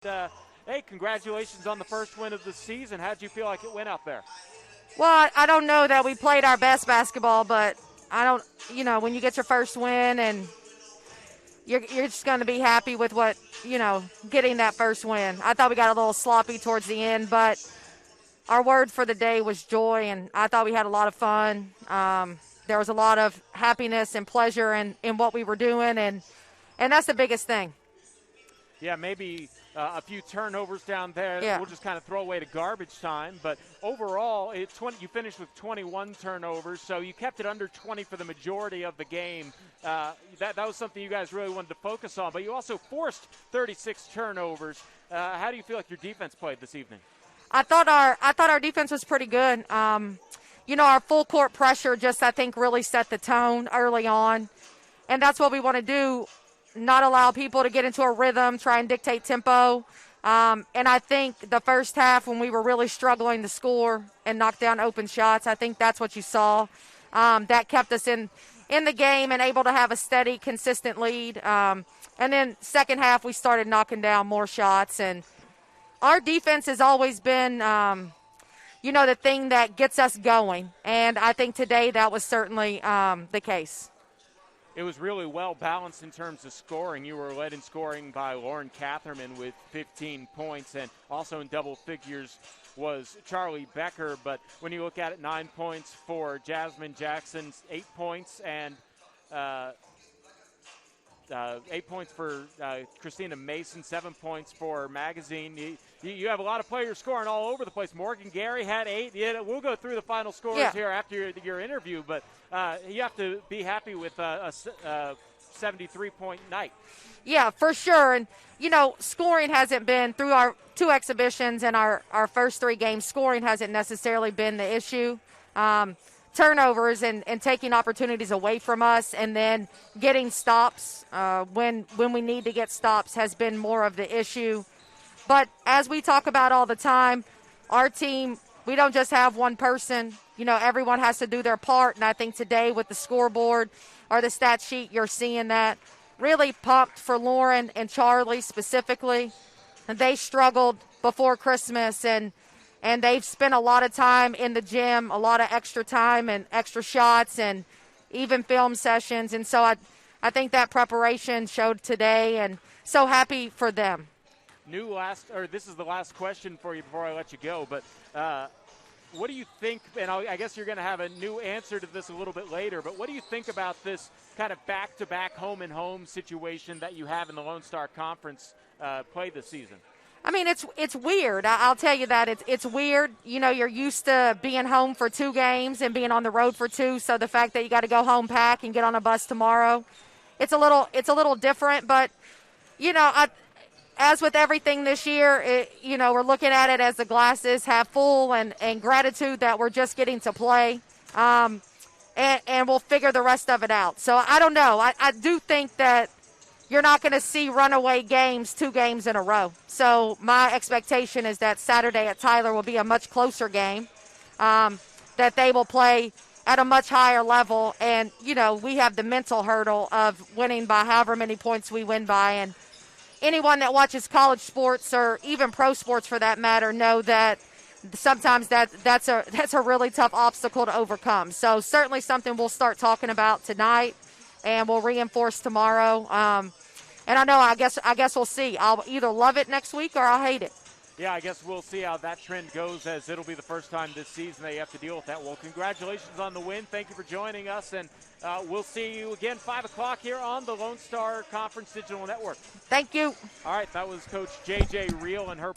Hey, congratulations on the first win of the season. How did you feel like it went out there? Well, I don't know that we played our best basketball, but I don't, when you get your first win and you're just going to be happy with getting that first win. I thought we got a little sloppy towards the end, but our word for the day was joy, and I thought we had a lot of fun. There was a lot of happiness and pleasure in what we were doing, and that's the biggest thing. Yeah, maybe a few turnovers down there. Yeah. We'll just kind of throw away to garbage time. But overall, you finished with 21 turnovers, so you kept it under 20 for the majority of the game. That was something you guys really wanted to focus on. But you also forced 36 turnovers. How do you feel like your defense played this evening? I thought our defense was pretty good. Our full court pressure just, I think, really set the tone early on. And that's what we want to do, not allow people to get into a rhythm, try and dictate tempo. And I think the first half when we were really struggling to score and knock down open shots, I think that's what you saw. That kept us in the game and able to have a steady, consistent lead. And then second half we started knocking down more shots. And our defense has always been, the thing that gets us going. And I think today that was certainly the case. It was really well balanced in terms of scoring. You were led in scoring by Lauren Catherman with 15 points, and also in double figures was Charlie Becker. But when you look at it, 9 points for Jasmine Jackson, 8 points, and 8 points for Christina Mason, 7 points for Magazine. You have a lot of players scoring all over the place. Morgan Gary had 8. Yeah, we'll go through the final scores here after your interview, but you have to be happy with a 73-point night. Yeah, for sure. And, scoring hasn't been, through our 2 exhibitions and our first 3 games, scoring hasn't necessarily been the issue. Turnovers and taking opportunities away from us and then getting stops when we need to get stops has been more of the issue. But as we talk about all the time, our team, we don't just have one person. Everyone has to do their part, and I think today with the scoreboard or the stat sheet, you're seeing that. Really pumped for Lauren and Charlie specifically. And they struggled before Christmas, and they've spent a lot of time in the gym, a lot of extra time and extra shots and even film sessions. And so I think that preparation showed today, and so happy for them. This is the last question for you before I let you go, but what do you think, and I guess you're going to have a new answer to this a little bit later, but what do you think about this kind of back-to-back home-and-home situation that you have in the Lone Star Conference play this season? I mean, it's weird. I'll tell you that. It's weird. You're used to being home for 2 games and being on the road for 2, so the fact that you got to go home, pack, and get on a bus tomorrow, it's a little different, but, as with everything this year, we're looking at it as the glass is half full and gratitude that we're just getting to play. And we'll figure the rest of it out. So I don't know. I do think that you're not going to see runaway games 2 games in a row. So my expectation is that Saturday at Tyler will be a much closer game, that they will play at a much higher level. And, we have the mental hurdle of winning by however many points we win by. And anyone that watches college sports or even pro sports for that matter know that sometimes that's a really tough obstacle to overcome. So certainly something we'll start talking about tonight, and we'll reinforce tomorrow. And I guess we'll see. I'll either love it next week or I'll hate it. Yeah, I guess we'll see how that trend goes, as it'll be the first time this season that you have to deal with that. Well, congratulations on the win. Thank you for joining us, and we'll see you again 5 o'clock here on the Lone Star Conference Digital Network. Thank you. All right, that was Coach J.J. Riehl and her